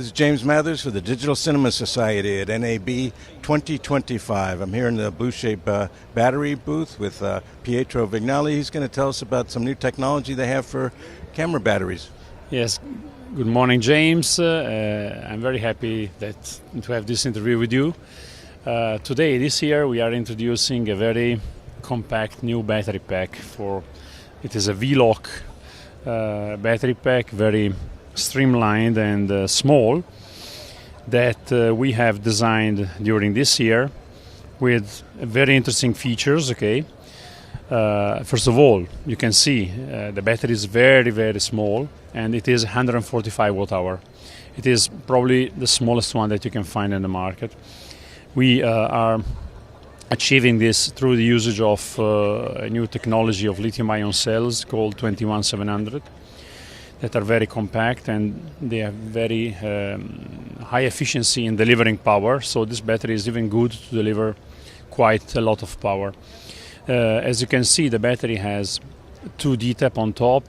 This is James Mathers for the Digital Cinema Society at NAB 2025. I'm here in the BLUESHAPE battery booth with Pietro Vignali. He's going to tell us about some new technology they have for camera batteries. Yes, good morning, James. I'm very happy to have this interview with you. Today, this year, we are introducing a very compact new battery pack. It is a V-Lock battery pack, very streamlined and small, that we have designed during this year with very interesting features. First of all, you can see the battery is very, very small, and it is 145 watt hour. It is probably the smallest one that you can find in the market. We are achieving this through the usage of a new technology of lithium-ion cells called 21700 that are very compact, and they have very high efficiency in delivering power. So this battery is even good to deliver quite a lot of power. As you can see, the battery has 2 D-tap on top,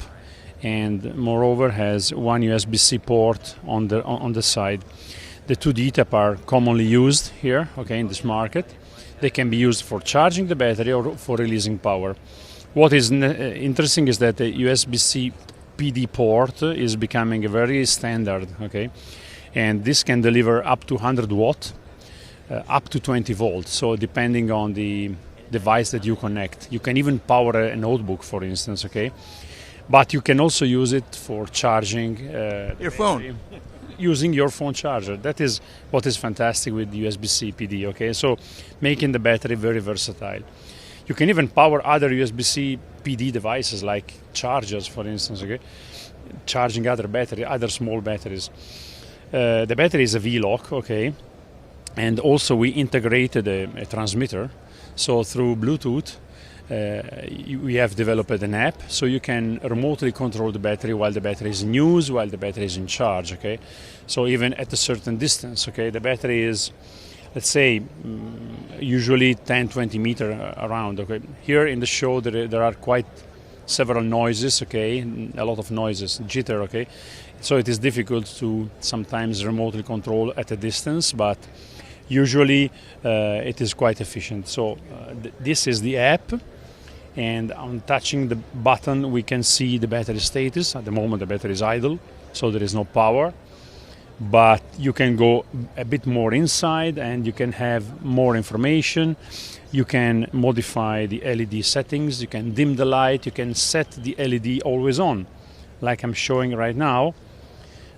and moreover has one USB-C port on the side. The 2 D-tap are commonly used here, in this market. They can be used for charging the battery or for releasing power. What is interesting is that the USB-C PD port is becoming a very standard, and this can deliver up to 100 watt, up to 20 volts. So depending on the device that you connect, you can even power a notebook, for instance, But you can also use it for charging your phone. Using your phone charger. That is what is fantastic with USB-C PD, So making the battery very versatile. You can even power other USB-C PD devices like chargers, for instance, charging other small batteries. The battery is a V-Lock, and also we integrated a transmitter. So through Bluetooth, we have developed an app, so you can remotely control the battery while the battery is in use, while the battery is in charge. So even at a certain distance, the battery is, let's say, usually 10-20 meters around. Here in the show there are quite several noises, a lot of noises, jitter. So it is difficult to sometimes remotely control at a distance, but usually it is quite efficient. So this is the app, and on touching the button we can see the battery status. At the moment the battery is idle, so there is no power, but you can go a bit more inside and you can have more information. You can modify the LED settings, you can dim the light, you can set the LED always on, like I'm showing right now,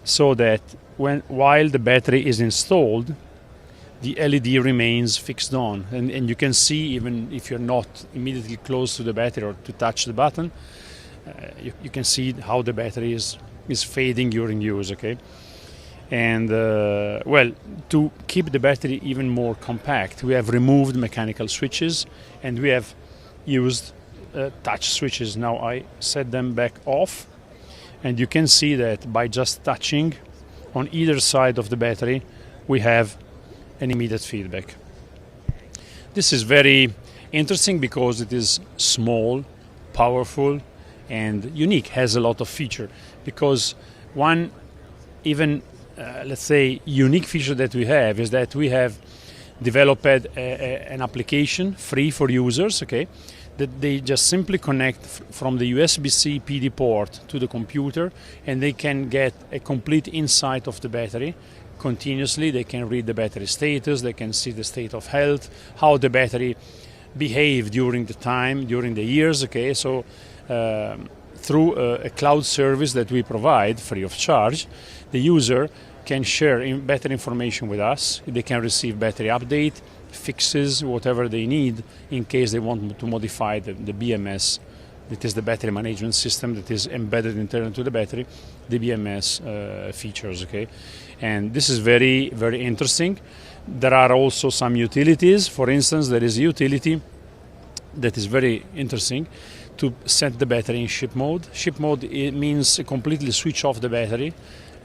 so that while the battery is installed, the LED remains fixed on, and you can see, even if you're not immediately close to the battery or to touch the button, you can see how the battery is fading during use. And to keep the battery even more compact, we have removed mechanical switches and we have used touch switches. Now I set them back off, and you can see that by just touching on either side of the battery we have an immediate feedback. This is very interesting because it is small, powerful and unique, has a lot of feature. Because one let's say unique feature that we have is that we have developed an application free for users, that they just simply connect from the USB-C PD port to the computer, and they can get a complete insight of the battery continuously. They can read the battery status, they can see the state of health, how the battery behaved during the years. So through a cloud service that we provide free of charge, the user can share better information with us. They can receive battery update, fixes, whatever they need in case they want to modify the BMS. That is the battery management system that is embedded internally to the battery, the BMS features. And this is very, very interesting. There are also some utilities. For instance, there is a utility that is very interesting to set the battery in ship mode. Ship mode, it means completely switch off the battery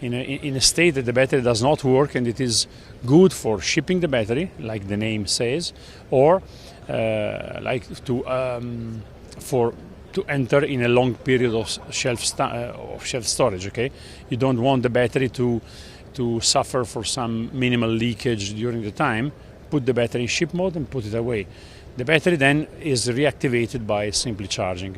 in a state that the battery does not work, and it is good for shipping the battery, like the name says, or to enter in a long period of shelf storage. You don't want the battery to to suffer for some minimal leakage during the time, put the battery in ship mode and put it away. The battery then is reactivated by simply charging.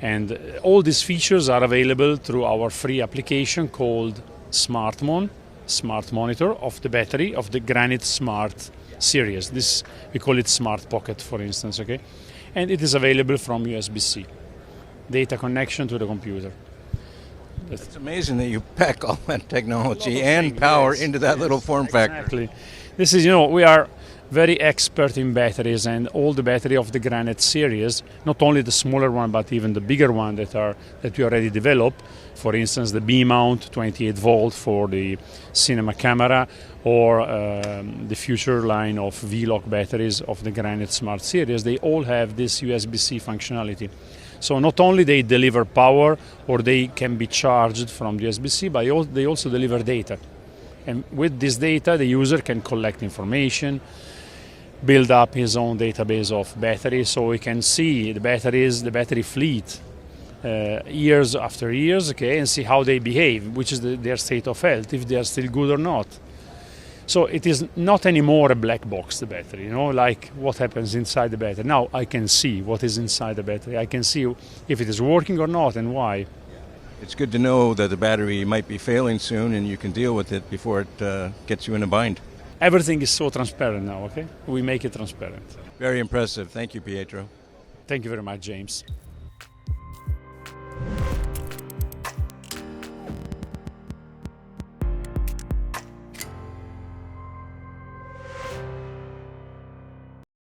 And all these features are available through our free application called Smart Monitor of the battery of the Granite Smart series. This, we call it Smart Pocket, for instance, okay? And it is available from USB-C. Data connection to the computer. It's amazing that you pack all that technology and power into that little form factor. Exactly. This is, we are very expert in batteries, and all the battery of the Granite series, not only the smaller one but even the bigger one that we already developed. For instance, the B-mount 28 volt for the cinema camera, or the future line of V-Lock batteries of the Granite Smart series. They all have this USB-C functionality. So not only they deliver power, or they can be charged from the USB-C, but they also deliver data. And with this data, the user can collect information, build up his own database of batteries, so he can see the battery fleet years after years, okay, and see how they behave, which is their state of health, if they are still good or not. So it is not anymore a black box, the battery, like what happens inside the battery. Now I can see what is inside the battery. I can see if it is working or not and why. It's good to know that the battery might be failing soon and you can deal with it before it gets you in a bind. Everything is so transparent now, okay? We make it transparent. Very impressive. Thank you, Pietro. Thank you very much, James.